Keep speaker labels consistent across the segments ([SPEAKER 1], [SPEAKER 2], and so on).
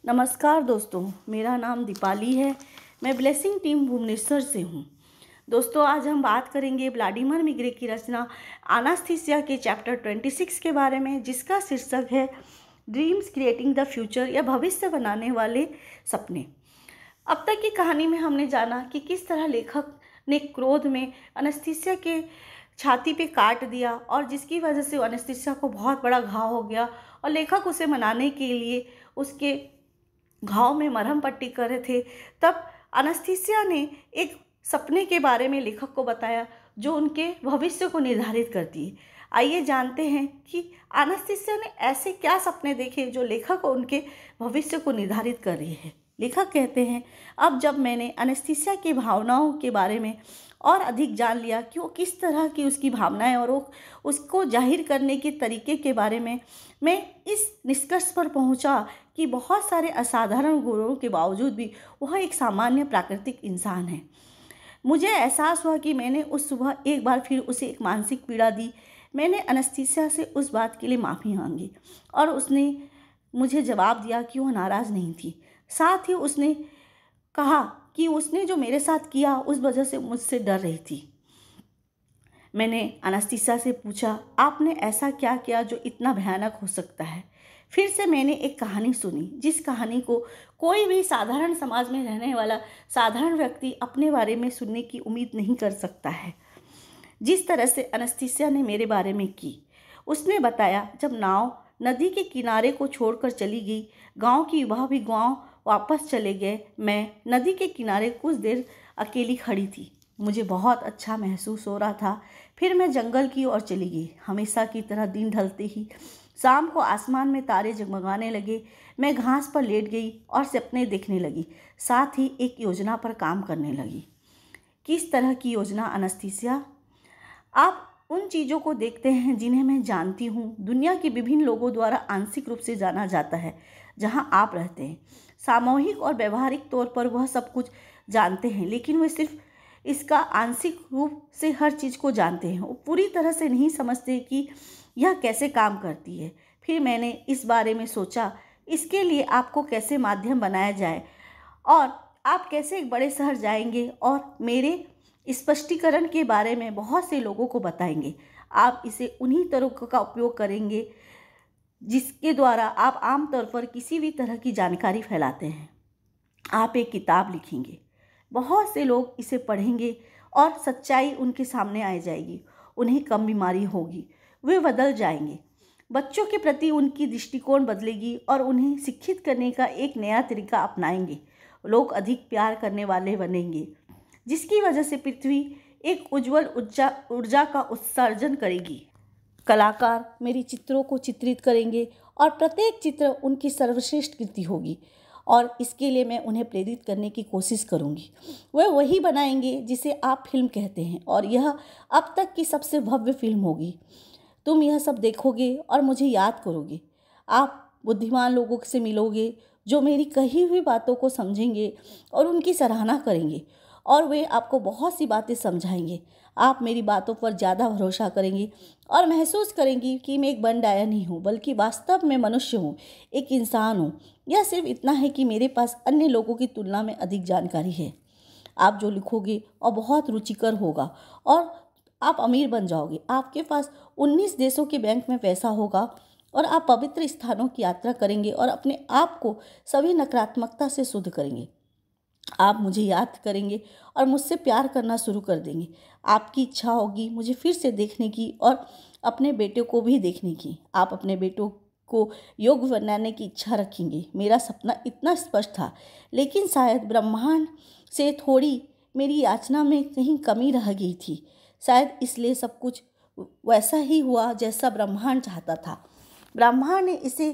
[SPEAKER 1] नमस्कार दोस्तों, मेरा नाम दीपाली है। मैं ब्लेसिंग टीम भुवनेश्वर से हूँ। दोस्तों, आज हम बात करेंगे व्लादिमीर मिग्रे की रचना एनास्थीसिया के चैप्टर 26 के बारे में, जिसका शीर्षक है ड्रीम्स क्रिएटिंग द फ्यूचर, या भविष्य बनाने वाले सपने। अब तक की कहानी में हमने जाना कि किस तरह लेखक ने क्रोध में एनास्थीसिया के छाती पे काट दिया, और जिसकी वजह से एनास्थीसिया को बहुत बड़ा घाव हो गया, और लेखक उसे मनाने के लिए उसके घाव में मरहम पट्टी कर रहे थे। तब एनास्थीसिया ने एक सपने के बारे में लेखक को बताया जो उनके भविष्य को निर्धारित करती है। आइए जानते हैं कि एनास्थीसिया ने ऐसे क्या सपने देखे जो लेखक उनके भविष्य को निर्धारित कर रही है। लेखक कहते हैं, अब जब मैंने एनास्थीसिया की भावनाओं के बारे में और अधिक जान लिया कि वो किस तरह की उसकी भावनाएं और वो उसको जाहिर करने के तरीके के बारे में, मैं इस निष्कर्ष पर पहुंचा कि बहुत सारे असाधारण गुणों के बावजूद भी वह एक सामान्य प्राकृतिक इंसान है। मुझे एहसास हुआ कि मैंने उस सुबह एक बार फिर उसे एक मानसिक पीड़ा दी। मैंने एनास्थीसिया से उस बात के लिए माफ़ी मांगी और उसने मुझे जवाब दिया कि वह नाराज़ नहीं थी। साथ ही उसने कहा कि उसने जो मेरे साथ किया उस वजह से मुझसे डर रही थी। मैंने एनास्थीसिया से पूछा, आपने ऐसा क्या किया जो इतना भयानक हो सकता है? फिर से मैंने एक कहानी सुनी, जिस कहानी को कोई भी साधारण समाज में रहने वाला साधारण व्यक्ति अपने बारे में सुनने की उम्मीद नहीं कर सकता है, जिस तरह से एनास्थीसिया ने मेरे बारे में की। उसने बताया, जब नाव नदी के किनारे को छोड़कर चली गई, गांव की युवा भी गांव वापस चले गए, मैं नदी के किनारे कुछ देर अकेली खड़ी थी। मुझे बहुत अच्छा महसूस हो रहा था। फिर मैं जंगल की ओर चली गई। हमेशा की तरह दिन ढलते ही शाम को आसमान में तारे जगमगाने लगे। मैं घास पर लेट गई और सपने देखने लगी, साथ ही एक योजना पर काम करने लगी। किस तरह की योजना एनास्थीसिया? आप उन चीज़ों को देखते हैं जिन्हें मैं जानती हूँ, दुनिया के विभिन्न लोगों द्वारा आंशिक रूप से जाना जाता है जहाँ आप रहते हैं। सामूहिक और व्यवहारिक तौर पर वह सब कुछ जानते हैं, लेकिन वे सिर्फ इसका आंशिक रूप से हर चीज़ को जानते हैं। वो पूरी तरह से नहीं समझते कि यह कैसे काम करती है। फिर मैंने इस बारे में सोचा, इसके लिए आपको कैसे माध्यम बनाया जाए और आप कैसे एक बड़े शहर जाएंगे और मेरे स्पष्टीकरण के बारे में बहुत से लोगों को बताएंगे। आप इसे उन्हीं तरीकों का उपयोग करेंगे जिसके द्वारा आप आमतौर पर किसी भी तरह की जानकारी फैलाते हैं। आप एक किताब लिखेंगे, बहुत से लोग इसे पढ़ेंगे और सच्चाई उनके सामने आ जाएगी। उन्हें कम बीमारी होगी, वे बदल जाएंगे। बच्चों के प्रति उनकी दृष्टिकोण बदलेगी और उन्हें शिक्षित करने का एक नया तरीका अपनाएंगे। लोग अधिक प्यार करने वाले बनेंगे, जिसकी वजह से पृथ्वी एक उज्जवल ऊर्जा का उत्सर्जन करेगी। कलाकार मेरी चित्रों को चित्रित करेंगे और प्रत्येक चित्र उनकी सर्वश्रेष्ठ कृति होगी, और इसके लिए मैं उन्हें प्रेरित करने की कोशिश करूंगी। वह वही बनाएंगे जिसे आप फिल्म कहते हैं, और यह अब तक की सबसे भव्य फिल्म होगी। तुम यह सब देखोगे और मुझे याद करोगे। आप बुद्धिमान लोगों से मिलोगे जो मेरी कही हुई बातों को समझेंगे और उनकी सराहना करेंगे, और वे आपको बहुत सी बातें समझाएंगे। आप मेरी बातों पर ज़्यादा भरोसा करेंगे और महसूस करेंगी कि मैं एक बंडाया नहीं हूँ, बल्कि वास्तव में मनुष्य हूँ, एक इंसान हूँ। यह सिर्फ इतना है कि मेरे पास अन्य लोगों की तुलना में अधिक जानकारी है। आप जो लिखोगे और बहुत रुचिकर होगा और आप अमीर बन जाओगे। आपके पास 19 देशों के बैंक में पैसा होगा और आप पवित्र स्थानों की यात्रा करेंगे और अपने आप को सभी नकारात्मकता से शुद्ध करेंगे। आप मुझे याद करेंगे और मुझसे प्यार करना शुरू कर देंगे। आपकी इच्छा होगी मुझे फिर से देखने की और अपने बेटे को भी देखने की। आप अपने बेटों को योग्य बनाने की इच्छा रखेंगे। मेरा सपना इतना स्पष्ट था, लेकिन शायद ब्रह्मांड से थोड़ी मेरी याचना में कहीं कमी रह गई थी। शायद इसलिए सब कुछ वैसा ही हुआ जैसा ब्रह्मांड चाहता था। ब्रह्मांड ने इसे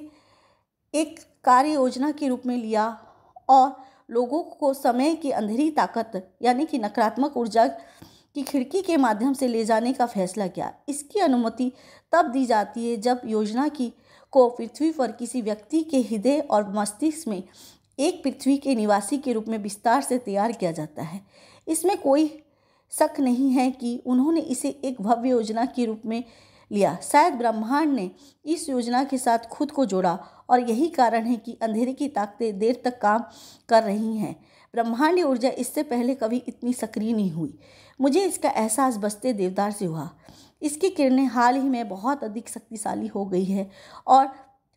[SPEAKER 1] एक कार्य योजना के रूप में लिया और लोगों को समय की अंधेरी ताकत यानी कि नकारात्मक ऊर्जा की खिड़की के माध्यम से ले जाने का फैसला किया। इसकी अनुमति तब दी जाती है जब योजना को पृथ्वी पर किसी व्यक्ति के हृदय और मस्तिष्क में एक पृथ्वी के निवासी के रूप में विस्तार से तैयार किया जाता है। इसमें कोई शक नहीं है कि उन्होंने इसे एक भव्य योजना के रूप में लिया। शायद ब्रह्मांड ने इस योजना के साथ खुद को जोड़ा और यही कारण है कि अंधेरे की ताकतें देर तक काम कर रही हैं। ब्रह्मांडीय ऊर्जा इससे पहले कभी इतनी सक्रिय नहीं हुई। मुझे इसका एहसास बसते देवदार से हुआ। इसकी किरणें हाल ही में बहुत अधिक शक्तिशाली हो गई है और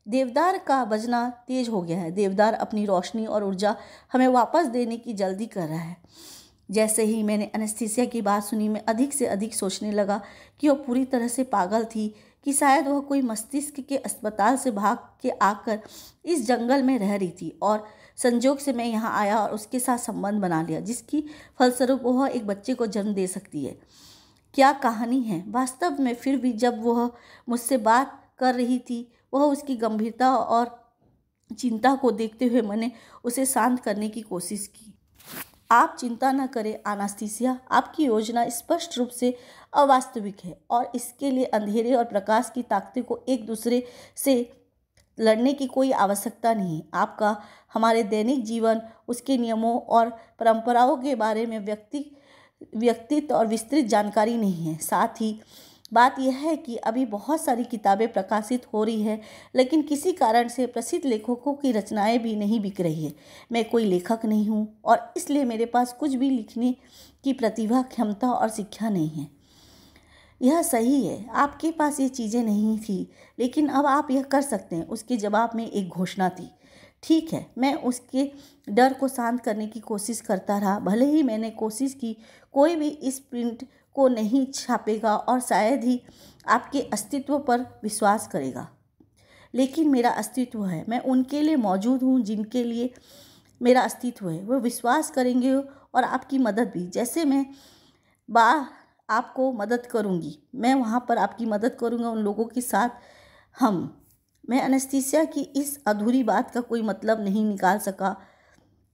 [SPEAKER 1] देवदार का बजना तेज हो गया है। देवदार अपनी रोशनी और ऊर्जा हमें वापस देने की जल्दी कर रहा है। जैसे ही मैंने एनेस्थीसिया की बात सुनी, मैं अधिक से अधिक सोचने लगा कि वह पूरी तरह से पागल थी, कि शायद वह कोई मस्तिष्क के अस्पताल से भाग के आकर इस जंगल में रह रही थी और संजोग से मैं यहाँ आया और उसके साथ संबंध बना लिया, जिसकी फलस्वरूप वह एक बच्चे को जन्म दे सकती है। क्या कहानी है वास्तव में। फिर भी जब वह मुझसे बात कर रही थी, वह उसकी गंभीरता और चिंता को देखते हुए मैंने उसे शांत करने की कोशिश की। आप चिंता न करें एनेस्थीसिया, आपकी योजना स्पष्ट रूप से अवास्तविक है और इसके लिए अंधेरे और प्रकाश की ताकतों को एक दूसरे से लड़ने की कोई आवश्यकता नहीं। आपका हमारे दैनिक जीवन, उसके नियमों और परंपराओं के बारे में व्यक्तित्व और विस्तृत जानकारी नहीं है। साथ ही बात यह है कि अभी बहुत सारी किताबें प्रकाशित हो रही है, लेकिन किसी कारण से प्रसिद्ध लेखकों की रचनाएं भी नहीं बिक रही है। मैं कोई लेखक नहीं हूँ और इसलिए मेरे पास कुछ भी लिखने की प्रतिभा, क्षमता और शिक्षा नहीं है। यह सही है, आपके पास ये चीज़ें नहीं थी, लेकिन अब आप यह कर सकते हैं। उसके जवाब में एक घोषणा थी। ठीक है, मैं उसके डर को शांत करने की कोशिश करता रहा। भले ही मैंने कोशिश की, कोई भी इस प्रिंट को नहीं छापेगा और शायद ही आपके अस्तित्व पर विश्वास करेगा, लेकिन मेरा अस्तित्व है। मैं उनके लिए मौजूद हूँ जिनके लिए मेरा अस्तित्व है। वो विश्वास करेंगे और आपकी मदद भी। जैसे मैं आपको मदद करूँगी, मैं वहाँ पर आपकी मदद करूँगा उन लोगों के साथ। मैं एनेस्थीसिया की इस अधूरी बात का कोई मतलब नहीं निकाल सका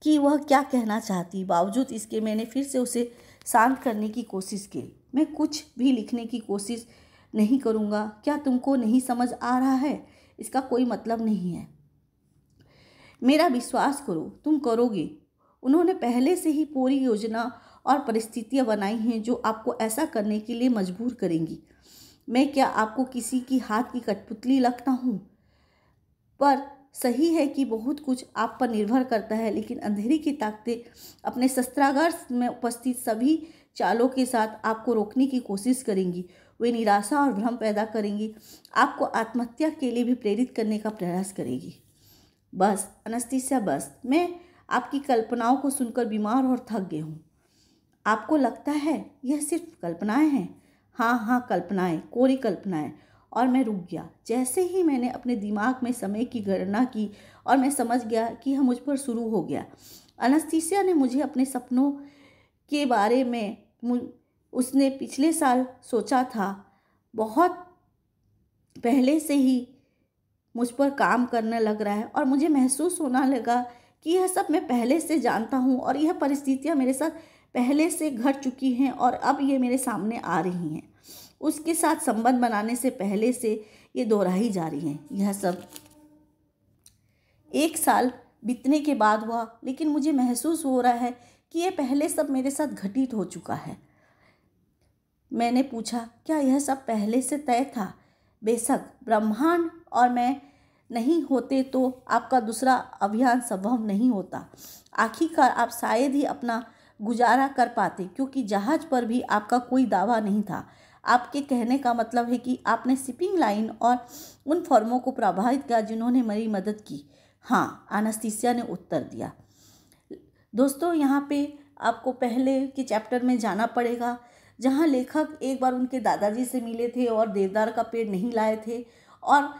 [SPEAKER 1] कि वह क्या कहना चाहती। बावजूद इसके मैंने फिर से उसे शांत करने की कोशिश की। मैं कुछ भी लिखने की कोशिश नहीं करूँगा। क्या तुमको नहीं समझ आ रहा है? इसका कोई मतलब नहीं है। मेरा विश्वास करो, तुम करोगे। उन्होंने पहले से ही पूरी योजना और परिस्थितियाँ बनाई हैं जो आपको ऐसा करने के लिए मजबूर करेंगी। मैं क्या आपको किसी की हाथ की कठपुतली लगता हूँ? पर सही है कि बहुत कुछ आप पर निर्भर करता है, लेकिन अंधेरे की ताकतें अपने शस्त्रागार में उपस्थित सभी चालों के साथ आपको रोकने की कोशिश करेंगी। वे निराशा और भ्रम पैदा करेंगी, आपको आत्महत्या के लिए भी प्रेरित करने का प्रयास करेगी। बस एनेस्थीसिया, बस। मैं आपकी कल्पनाओं को सुनकर बीमार और थक गई हूँ। आपको लगता है यह सिर्फ कल्पनाएं हैं? हाँ, कल्पनाएं, कोरी कल्पनाएं। और मैं रुक गया। जैसे ही मैंने अपने दिमाग में समय की गणना की और मैं समझ गया कि यह मुझ पर शुरू हो गया। एनेस्थीसिया ने मुझे अपने सपनों के बारे में उसने पिछले साल सोचा था, बहुत पहले से ही मुझ पर काम करने लग रहा है और मुझे महसूस होने लगा कि यह सब मैं पहले से जानता हूँ और यह परिस्थितियाँ मेरे साथ पहले से घट चुकी हैं और अब ये मेरे सामने आ रही हैं। उसके साथ संबंध बनाने से पहले से ये दोहराई जा रही हैं। यह सब 1 साल बीतने के बाद हुआ, लेकिन मुझे महसूस हो रहा है कि ये पहले सब मेरे साथ घटित हो चुका है। मैंने पूछा, क्या यह सब पहले से तय था? बेशक, ब्रह्मांड और मैं नहीं होते तो आपका दूसरा अभियान संभव नहीं होता। आखिरकार आप शायद ही अपना गुजारा कर पाते, क्योंकि जहाज पर भी आपका कोई दावा नहीं था। आपके कहने का मतलब है कि आपने शिपिंग लाइन और उन फर्मों को प्रभावित किया जिन्होंने मेरी मदद की। हाँ, एनेस्थीसिया ने उत्तर दिया। दोस्तों, यहाँ पे आपको पहले के चैप्टर में जाना पड़ेगा, जहाँ लेखक एक बार उनके दादाजी से मिले थे और देवदार का पेड़ नहीं लाए थे और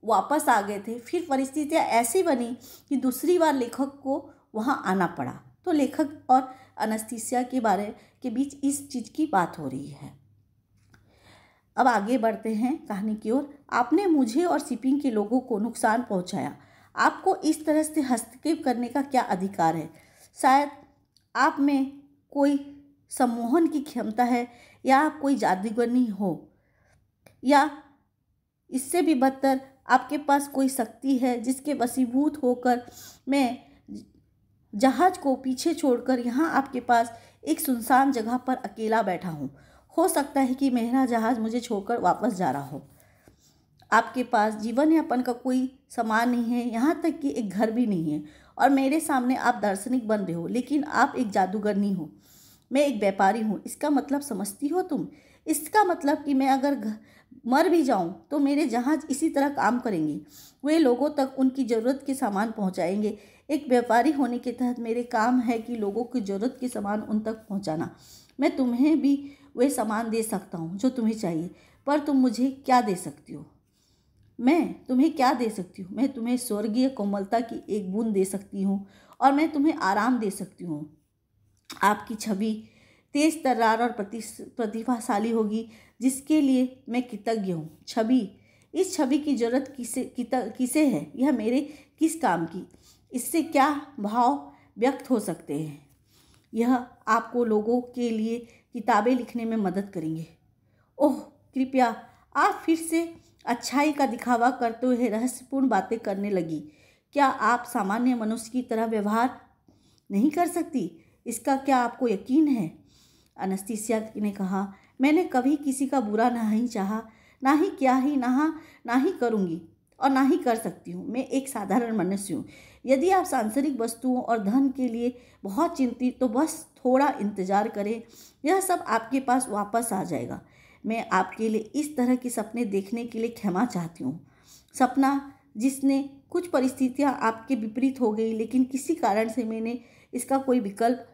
[SPEAKER 1] वापस आ गए थे। फिर परिस्थितियाँ ऐसी बनी कि दूसरी बार लेखक को वहाँ आना पड़ा। तो लेखक और एनेस्थीसिया के बीच इस चीज़ की बात हो रही है। अब आगे बढ़ते हैं कहानी की ओर। आपने मुझे और शिपिंग के लोगों को नुकसान पहुंचाया। आपको इस तरह से हस्तक्षेप करने का क्या अधिकार है? शायद आप में कोई सम्मोहन की क्षमता है, या आप कोई जादूगरनी हो, या इससे भी बदतर आपके पास कोई शक्ति है जिसके वशीभूत होकर मैं जहाज को पीछे छोड़कर यहाँ आपके पास एक सुनसान जगह पर अकेला बैठा हूँ। हो सकता है कि मेरा जहाज़ मुझे छोड़कर वापस जा रहा हो। आपके पास जीवन यापन का कोई सामान नहीं है, यहाँ तक कि एक घर भी नहीं है, और मेरे सामने आप दार्शनिक बन रहे हो, लेकिन आप एक जादूगर नहीं हो। मैं एक व्यापारी हूँ। इसका मतलब समझती हो तुम? इसका मतलब कि मैं अगर मर भी जाऊँ तो मेरे जहाज़ इसी तरह काम करेंगे। वे लोगों तक उनकी ज़रूरत के सामान पहुँचाएंगे। एक व्यापारी होने के तहत मेरे काम है कि लोगों की ज़रूरत के सामान उन तक पहुँचाना। मैं तुम्हें भी वे सामान दे सकता हूँ जो तुम्हें चाहिए, पर तुम मुझे क्या दे सकती हो? मैं तुम्हें क्या दे सकती हूँ? मैं तुम्हें स्वर्गीय कोमलता की एक बूंद दे सकती हूँ, और मैं तुम्हें आराम दे सकती हूँ। आपकी छवि तेज तर्रार और प्रतिभाशाली होगी, जिसके लिए मैं कृतज्ञ हूँ। छवि, इस छवि की जरूरत किसे है? यह मेरे किस काम की? इससे क्या भाव व्यक्त हो सकते हैं? यह आपको लोगों के लिए किताबें लिखने में मदद करेंगे। ओह कृपया, आप फिर से अच्छाई का दिखावा करते हुए रहस्यपूर्ण बातें करने लगी। क्या आप सामान्य मनुष्य की तरह व्यवहार नहीं कर सकती? इसका क्या आपको यकीन है? एनेस्थीसिया ने कहा, मैंने कभी किसी का बुरा नहीं चाहा, ना ही किया ही ना ही करूँगी और ना ही कर सकती हूँ। मैं एक साधारण मनुष्य हूँ। यदि आप सांसारिक वस्तुओं और धन के लिए बहुत चिंतित, तो बस थोड़ा इंतजार करें, यह सब आपके पास वापस आ जाएगा। मैं आपके लिए इस तरह के सपने देखने के लिए क्षमा चाहती हूँ। सपना जिसने कुछ परिस्थितियाँ आपके विपरीत हो गई, लेकिन किसी कारण से मैंने इसका कोई विकल्प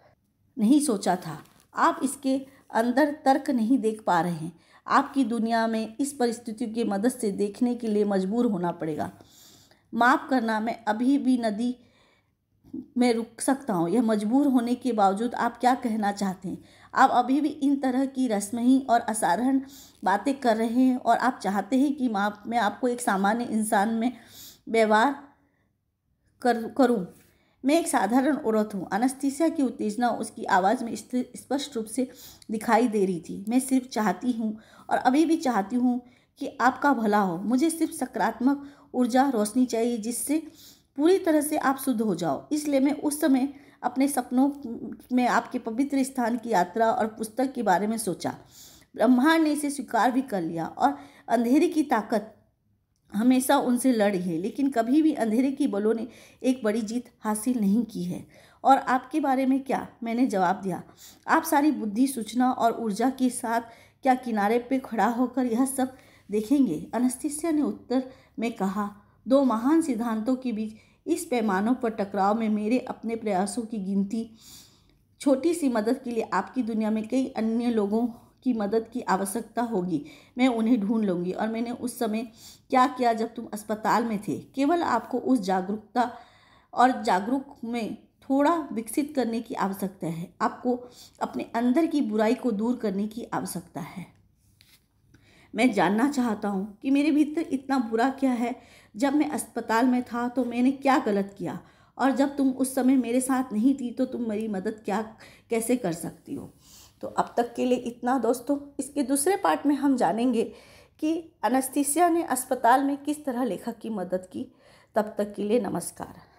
[SPEAKER 1] नहीं सोचा था। आप इसके अंदर तर्क नहीं देख पा रहे हैं। आपकी दुनिया में इस परिस्थितियों की मदद से देखने के लिए मजबूर होना पड़ेगा। माफ़ करना, मैं अभी भी नदी में रुक सकता हूँ। यह मजबूर होने के बावजूद आप क्या कहना चाहते हैं? आप अभी भी इन तरह की रस्महीन और असाधारण बातें कर रहे हैं, और आप चाहते हैं कि मैं आपको एक सामान्य इंसान में व्यवहार करूँ। मैं एक साधारण औरत हूँ। एनेस्थीसिया की उत्तेजना उसकी आवाज़ में स्पष्ट रूप से दिखाई दे रही थी। मैं सिर्फ चाहती हूँ, और अभी भी चाहती हूँ, कि आपका भला हो। मुझे सिर्फ सकारात्मक ऊर्जा, रोशनी चाहिए, जिससे पूरी तरह से आप शुद्ध हो जाओ। इसलिए मैं उस समय अपने सपनों में आपके पवित्र स्थान की यात्रा और पुस्तक के बारे में सोचा। ब्रह्मांड ने इसे स्वीकार भी कर लिया, और अंधेरे की ताकत हमेशा उनसे लड़ी है, लेकिन कभी भी अंधेरे की बलों ने एक बड़ी जीत हासिल नहीं की है। और आपके बारे में क्या? मैंने जवाब दिया, आप सारी बुद्धि, सूचना और ऊर्जा के साथ क्या किनारे पे खड़ा होकर यह सब देखेंगे? एनेस्थीसिया ने उत्तर में कहा, दो महान सिद्धांतों के बीच इस पैमानों पर टकराव में मेरे अपने प्रयासों की गिनती। छोटी सी मदद के लिए आपकी दुनिया में कई अन्य लोगों की मदद की आवश्यकता होगी। मैं उन्हें ढूंढ लूँगी। और मैंने उस समय क्या किया जब तुम अस्पताल में थे? केवल आपको उस जागरूकता और जागरूक में थोड़ा विकसित करने की आवश्यकता है। आपको अपने अंदर की बुराई को दूर करने की आवश्यकता है। मैं जानना चाहता हूँ कि मेरे भीतर इतना बुरा क्या है। जब मैं अस्पताल में था तो मैंने क्या गलत किया, और जब तुम उस समय मेरे साथ नहीं थी तो तुम मेरी मदद कैसे कर सकती हो? तो अब तक के लिए इतना दोस्तों। इसके दूसरे पार्ट में हम जानेंगे कि एनेस्थीसिया ने अस्पताल में किस तरह लेखक की मदद की। तब तक के लिए नमस्कार।